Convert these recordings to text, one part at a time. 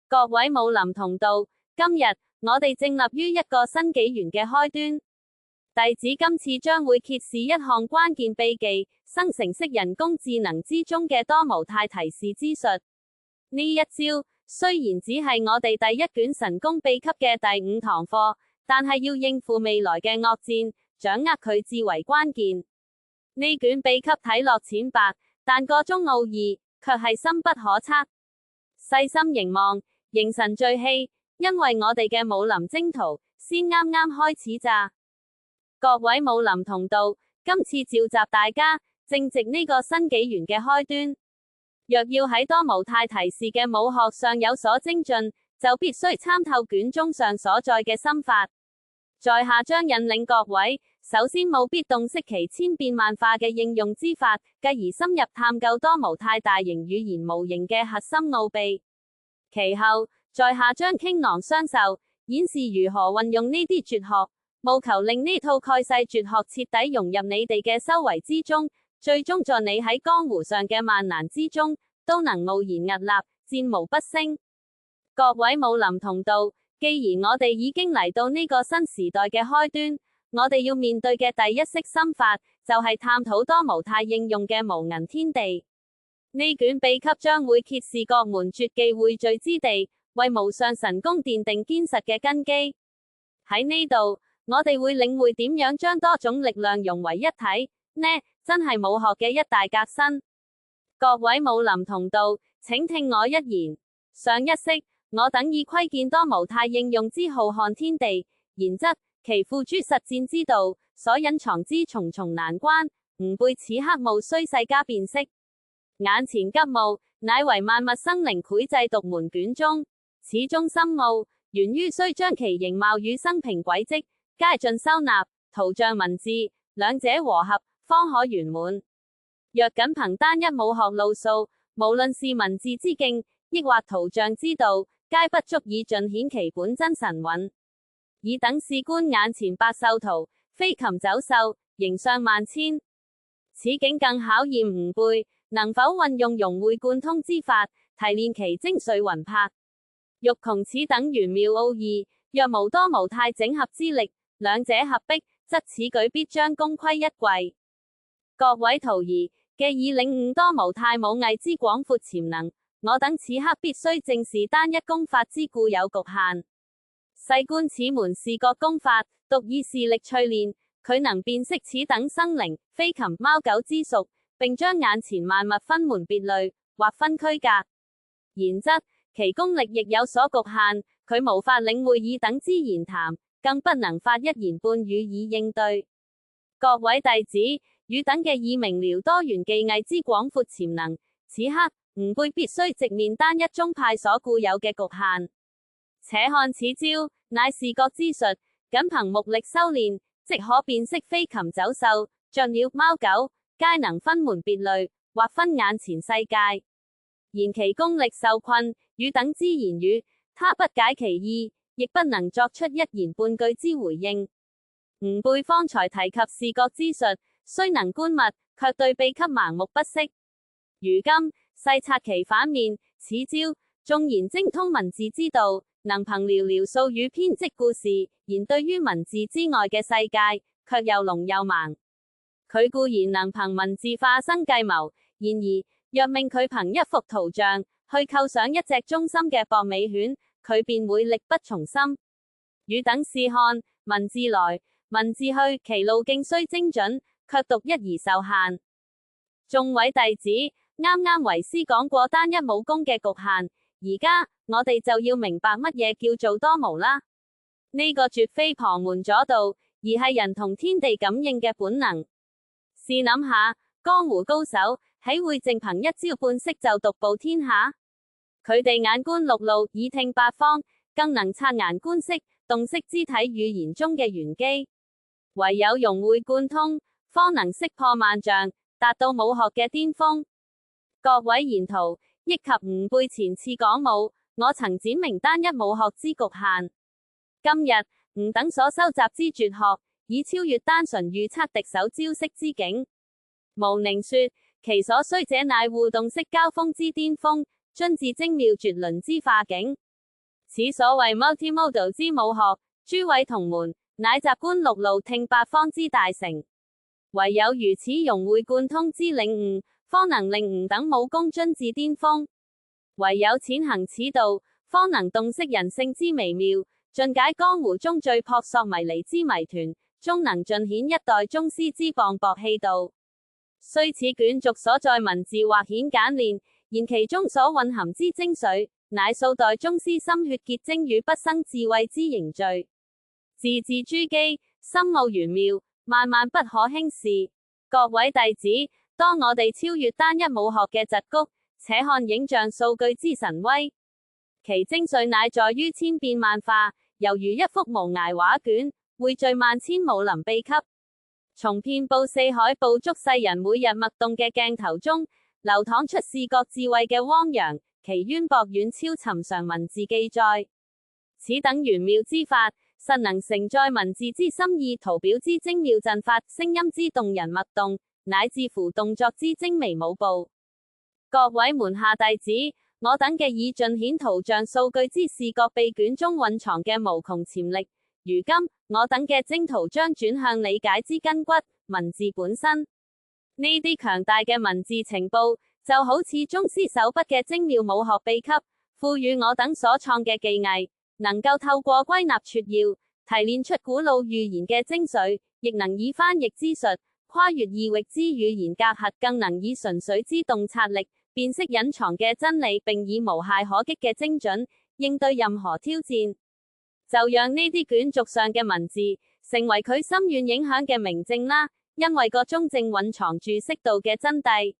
各位武林同道，今日我哋正立於一個新紀元嘅開端。弟子今次將會揭示一項關鍵秘技，生成式人工智能之中嘅多模態提示之術。呢一招雖然只係我哋第一卷神功秘笈嘅第5堂課，但係要應付未來嘅惡戰，掌握佢至為關鍵。呢卷秘笈睇落淺白，但個中奧義卻係深不可測。細心凝望，凝神聚氣，因為我哋嘅武林征途先啱啱開始咋。各位武林同道，今次召集大家，正值呢個新紀元嘅開端。若要喺多模態提示嘅武學上有所精進，就必須參透卷宗上所在嘅心法。在下將引領各位，首先務必洞悉其千變萬化嘅應用之法，繼而深入探究多模態大型語言模型嘅核心奧秘。其後，在下將傾囊相授，演示如何運用呢啲絕學，務求令呢套蓋世絕學徹底融入你哋嘅修為之中，最終助你喺江湖上嘅萬難之中，都能傲然屹立，戰無不勝。各位武林同道，既然我哋已經嚟到呢個新時代嘅開端，我哋要面對嘅第一式心法，就係探討多模態應用嘅無垠天地。呢卷秘笈將會揭示各門絕技匯聚之地，為無上神功奠定堅實嘅根基。喺呢度，我哋會領會點樣將多種力量融為一體，呢真係武學嘅一大革新。各位武林同道，請聽我一言。上一式，我等以窺見多模態應用之浩瀚天地，然則其付諸實戰之道，所隱藏之重重難關，吾輩此刻務須細加辨識。眼前急務，乃為萬物生靈繪製獨門卷宗，此中深奧，源於須將其形貌與生平軌跡皆盡收納，圖像文字兩者和合，方可圓滿。若僅憑單一武學路數，無論是文字之境，抑或圖像之道，皆不足以盡顯其本真神韻。以等試觀眼前百獸圖，飛禽走獸，形相萬千。此景更考驗吾輩能否運用融會貫通之法，提煉其精髓魂魄。欲窮此等玄妙奧義，若無多模態整合之力，兩者合璧，則此舉必將功虧一簣。各位徒兒，既已領悟多模態武藝之廣闊潛能，我等此刻必須正視單一功法之固有局限。細觀此門視覺功法，獨以視力淬煉，佢能辨識此等生靈、飛禽、貓狗之屬，並將眼前萬物分門別類，劃分區隔。然則其功力亦有所局限，佢無法領會爾等之言談，更不能發一言半語以應對。各位弟子，汝等嘅已明了多元技藝之廣闊潛能，此刻吾輩必須直面單一宗派所固有嘅局限。且看此招，乃視覺之術，僅憑目力修煉，即可辨識飛禽走獸、雀鳥貓狗，皆能分門別類，劃分眼前世界。然其功力受困，汝等之言語，他不解其意，亦不能作出一言半句之回應。吾輩方才提及視覺之術，雖能觀物，卻對秘笈盲目不識。如今細察其反面，此招縱然精通文字之道，能憑寥寥數語編織故事，然對於文字之外嘅世界，卻又聾又盲。佢固然能憑文字化生計謀，然而若命佢憑一幅圖像去構想一隻忠心嘅博美犬，佢便會力不從心。汝等試看，文字來，文字去，其路徑雖精準，卻獨一而受限。眾位弟子，啱啱為師講過單一武功嘅局限，而家我哋就要明白乜嘢叫做多模啦。呢個絕非旁門左道，而係人同天地感應嘅本能。試諗下，江湖高手豈會淨憑一招半式就獨步天下？佢哋眼觀六路，耳聽八方，更能察言觀色，洞悉肢體語言中嘅玄機。唯有融會貫通，方能識破萬象，達到武學嘅巔峰。各位賢徒，憶及吾輩前次講武，我曾闡明單一武學之局限。今日吾等所收集之絕學，已超越單純預測敵手招式之境。無寧說，其所需者乃互動式交鋒之巔峰，臻至精妙絕倫之化境。此所謂 multimodal 之武學，諸位同門，乃習觀六路聽八方之大成。唯有如此融會貫通之領悟，方能令吾等武功臻至巔峰。唯有踐行此道，方能洞悉人性之微妙，盡解江湖中最撲朔迷離之謎團，終能盡顯一代宗師之磅礴氣度。雖此卷軸所在文字或顯簡練，然其中所蘊含之精髓，乃數代宗師心血結晶與畢生智慧之凝聚，字字珠璣，深奧玄妙，萬萬不可輕視。各位弟子，當我哋超越單一武學嘅桎梏，且看影像數據之神威，其精髓乃在於千變萬化，猶如一幅無涯畫卷，匯聚萬千武林秘笈。從遍佈四海捕捉世人每日脈動嘅鏡頭中，流淌出視覺智慧嘅汪洋，其淵博遠超尋常文字記載。此等玄妙之法，實能承載文字之深意，圖表之精妙陣法，聲音之動人脈動，乃至乎動作之精微舞步。各位門下弟子，我等嘅已盡顯圖像數據之視覺秘卷中蘊藏嘅無窮潛力。如今，我等嘅征途將轉向理解之筋骨，文字本身。呢啲強大嘅文字情報，就好似宗師手筆嘅精妙武學秘笈，賦予我等所創嘅技藝，能夠透過歸納撮要，提煉出古老寓言嘅精髓，亦能以翻譯之術，跨越異域之語言隔閡，更能以純粹之洞察力，辨識隱藏嘅真理，並以無懈可擊嘅精準，應對任何挑戰。就讓呢啲卷軸上嘅文字，成為佢深遠影響嘅明證啦，因為個中正蘊藏住適度嘅真諦。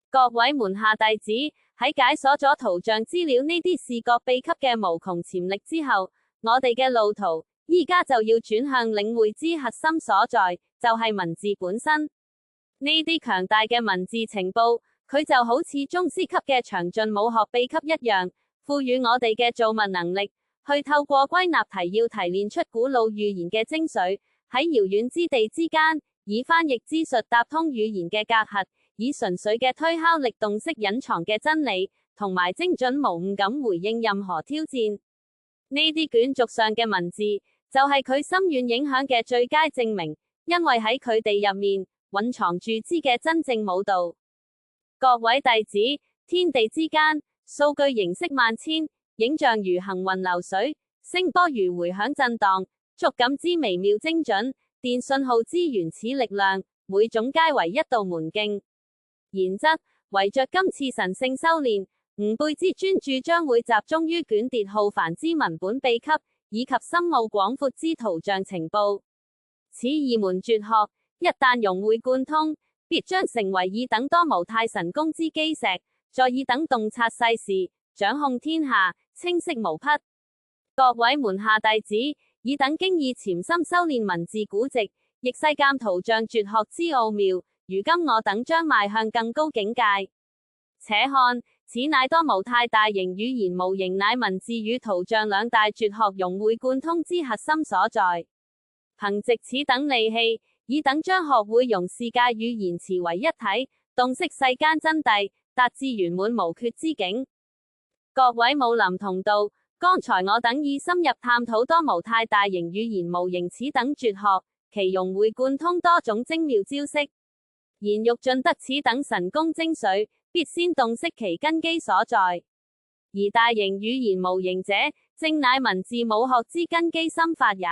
各位門下弟子，喺解鎖咗圖像資料呢啲視覺秘笈嘅無窮潛力之後，我哋嘅路途，依家就要轉向領會之核心所在，就係文字本身。呢啲強大嘅文字情報，佢就好似宗師級嘅詳盡武學秘笈一樣，賦予我哋嘅造物能力，去透過歸納提要提煉出古老寓言嘅精髓，喺遙遠之地之間，以翻譯之術搭通語言嘅隔閡，以純粹嘅推敲力洞悉隱藏嘅真理，同埋精準無誤咁回應任何挑戰。呢啲卷軸上嘅文字，就係佢深遠影響嘅最佳證明，因為喺佢哋入面，蘊藏住之嘅真正武道。各位弟子，天地之間，數據形式萬千，影像如行雲流水，聲波如回響震盪，觸感之微妙精準，電信號之原始力量，每種皆為一道門徑。然則，為着今次神聖修煉，吾輩之專注將會集中於卷疊浩繁之文本秘笈，以及深奧廣闊之圖像情報。此二門絕學，一旦融會貫通，必將成為以等多無太神功之基石，再以等洞察世事，掌控天下，清晰無匹。各位門下弟子，以等經已潛心修煉文字古籍，亦細鑒圖像絕學之奧妙，如今我等將邁向更高境界。且看，此乃多無太大型語言模型，乃文字與圖像兩大絕學融會貫通之核心所在。憑藉此等利器，以等將學會融世界與言辭為一體，洞悉世間真諦，達至圓滿無缺之境。各位武林同道，剛才我等已深入探討多無太大型語言模型此等絕學，其融會貫通多種精妙招式。然欲盡得此等神功精髓，必先洞悉其根基所在。而大型語言模型者，正乃文字武學之根基心法也。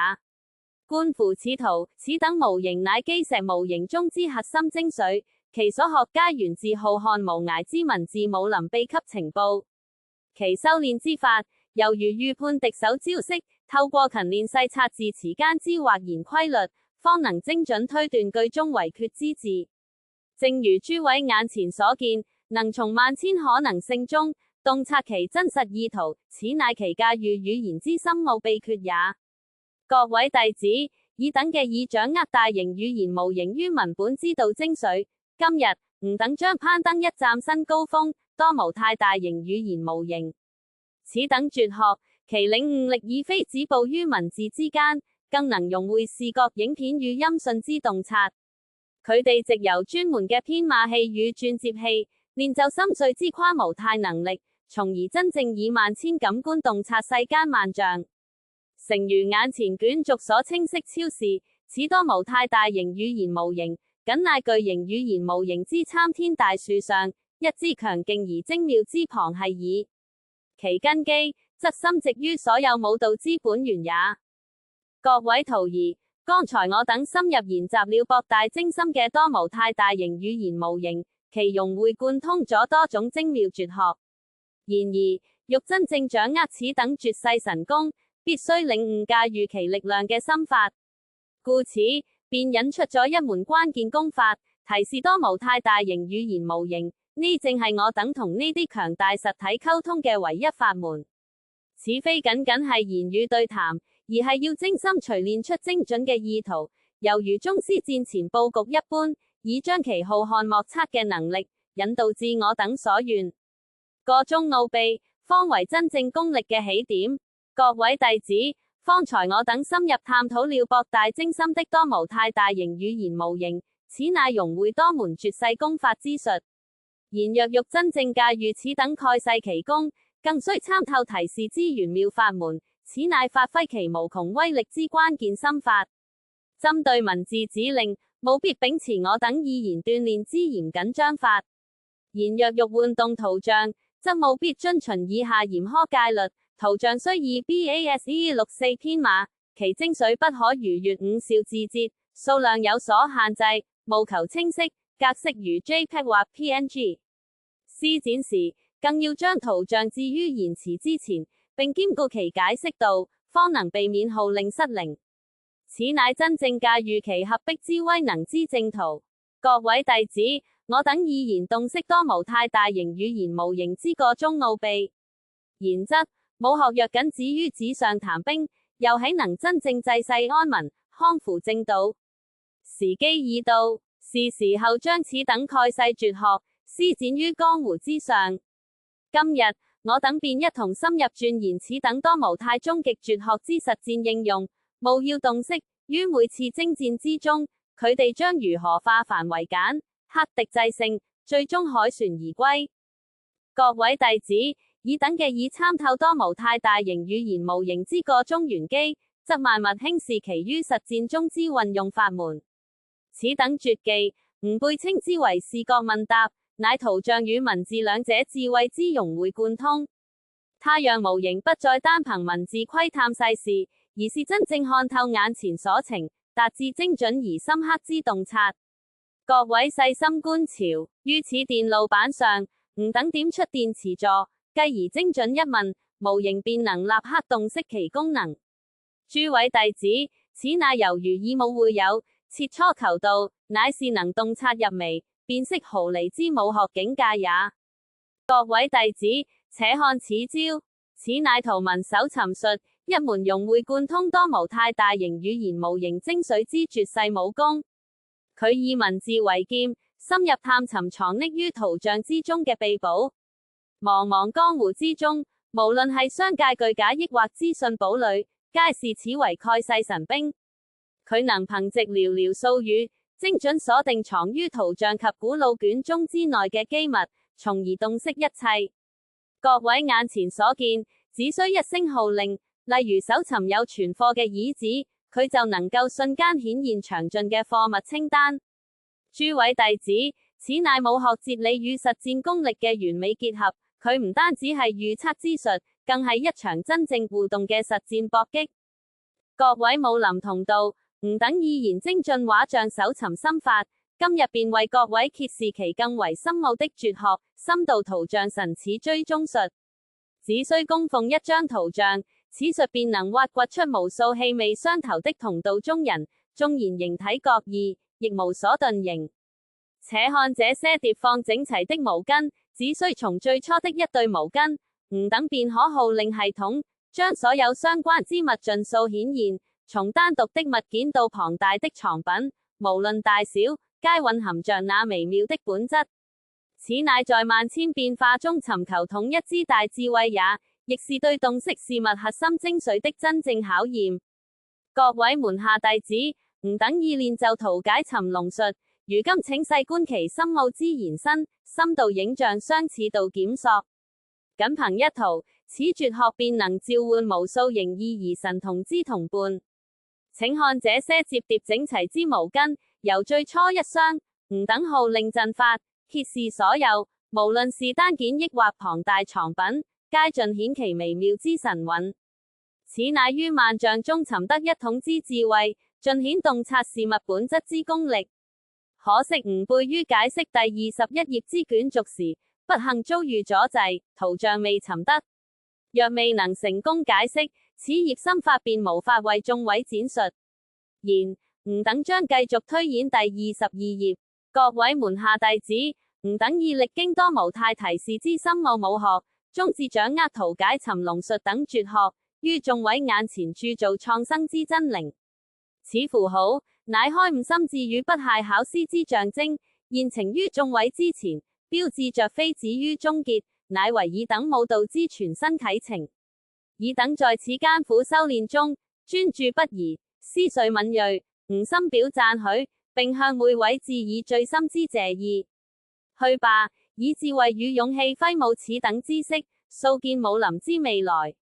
觀乎此圖，此等模型乃基石模型中之核心精髓，其所學皆源自浩瀚無涯之文字武林秘笈情報。其修煉之法，猶如預判敵手招式，透過勤練細察字詞間之或然規律，方能精準推斷句中遺缺之字。正如諸位眼前所見，能從萬千可能性中洞察其真實意圖，此乃其駕馭語言之深奧秘訣也。各位弟子，以等嘅已掌握大型語言模型於文本之道精髓，今日吾等將攀登一嶄新高峰，多無太大型語言模型。此等絕學，其領悟力已非止步於文字之間，更能融會視覺影片與音訊之洞察。佢哋藉由專門嘅編碼器與轉接器，練就深邃之跨無太能力，從而真正以萬千感官洞察世間萬象。誠如眼前卷軸所清晰昭示，此多模態大型語言模型，僅乃巨型語言模型之參天大樹上，一枝強勁而精妙之旁繫耳。其根基，則深植於所有武道之本源也。各位徒兒，剛才我等深入研習了博大精深嘅多模態大型語言模型，其融會貫通咗多種精妙絕學。然而，欲真正掌握此等絕世神功，必須領悟駕馭其力量嘅心法。故此，便引出咗一門關鍵功法，提示多模態大型語言模型。呢正係我等同呢啲強大實體溝通嘅唯一法門。此非僅僅係言語對談，而係要精心錘煉出精準嘅意圖，猶如宗師戰前佈局一般，以將其浩瀚莫測嘅能力引導至我等所願。個中奧秘，方為真正功力嘅起點。各位弟子，方才我等深入探討了博大精深的多模態大型語言模型，此乃融會多門絕世功法之術。然若欲真正駕馭此等蓋世奇功，更需參透提示之玄妙法門，此乃發揮其無窮威力之關鍵心法。針對文字指令，務必秉持我等意言鍛煉之嚴謹章法。然若欲換動圖像，則務必遵循以下嚴苛戒律。圖像須以 BASE64 編碼，其精髓不可逾越5兆字節，數量有所限制，務求清晰，格式如 JPEG 或 PNG。施展時，更要將圖像置於言辭之前，並兼顧其解釋度，方能避免號令失靈。此乃真正駕馭其合璧之威能之正途。各位弟子，我等已然洞悉多模態大型語言模型之個中奧秘。然則，武學若僅止於紙上談兵，又豈能真正濟世安民、康扶正道？時機已到，是時候將此等蓋世絕學施展於江湖之上。今日，我等便一同深入鑽研此等多模態終極絕學之實戰應用，務要洞悉於每次征戰之中，佢哋將如何化繁為簡，克敵制勝，最終凱旋而歸。各位弟子，以等嘅以參透多模態大型語言模型之個中玄機，則萬勿輕視其於實戰中之運用法門。此等絕技，吾輩稱之為視覺問答，乃圖像與文字兩者智慧之融會貫通。它讓模型不再單憑文字窺探世事，而是真正看透眼前所情，達至精準而深刻之洞察。各位細心觀瞧，於此電路板上，吾等點出電磁座，繼而精準一問，模型便能立刻洞悉其功能。諸位弟子，此乃猶如以武會友，切磋求道，乃是能洞察入微，辨識毫釐之武學境界也。各位弟子，且看此招，此乃圖文搜尋術，一門融會貫通多模態大型語言模型精髓之絕世武功。佢以文字為劍，深入探尋藏匿於圖像之中嘅秘寶。茫茫江湖之中，無論係商界巨賈抑或資訊堡壘，皆視此為蓋世神兵。佢能憑藉寥寥數語，精準鎖定藏於圖像及古老卷宗之內嘅機密，從而洞悉一切。各位眼前所見，只需一聲號令，例如搜尋有存貨嘅椅子，佢就能夠瞬間顯現詳盡嘅貨物清單。諸位弟子，此乃武學哲理與實戰功力嘅完美結合，佢唔單止係預測之術，更係一場真正互動嘅實戰搏擊。各位武林同道，吾等已然精進畫像搜尋心法，今日便為各位揭示其更為深奧的絕學——深度圖像神似追蹤術。只需供奉一張圖像，此術便能挖掘出無數氣味相投的同道中人，縱然形體各異，亦無所遁形。且看這些疊放整齊的毛巾，只需從最初的一對毛巾，吾等便可號令系統，將所有相關之物盡數顯現，從單獨的物件到龐大的藏品，無論大小，皆蘊含着那微妙的本質。此乃在萬千變化中尋求統一之大智慧也，亦是對洞悉事物核心精髓的真正考驗。各位門下弟子，吾等意練就圖解尋龍術，如今請細觀其深奧之延伸，深度影像相似度檢索。僅憑一圖，此絕學便能召喚無數形意兒神同之同伴。請看這些摺疊整齊之毛巾，由最初一雙吾等號令陣法，揭示所有，無論是單件抑或龐大藏品，皆盡顯其微妙之神韻。此乃於萬象中尋得一統之智慧，盡顯洞察事物本質之功力。可惜吾輩於解釋第21頁之卷軸時，不幸遭遇阻滯，圖像未尋得。若未能成功解釋，此頁心法便無法為眾位展述。然，吾等將繼續推演第22頁。各位門下弟子，吾等已歷經多無太提示之深奧武學，終至掌握圖解尋龍術等絕學，於眾位眼前鑄造創生之真靈。此符號，乃開悟心智與不懈考思之象徵，現呈於眾位之前，標誌着非止於終結，乃為爾等武道之全新啟程。爾等在此艱苦修煉中，專注不移，思緒敏銳，吾深表讚許，並向每位致以最深之謝意。去吧，以智慧與勇氣揮舞此等知識，塑建武林之未來。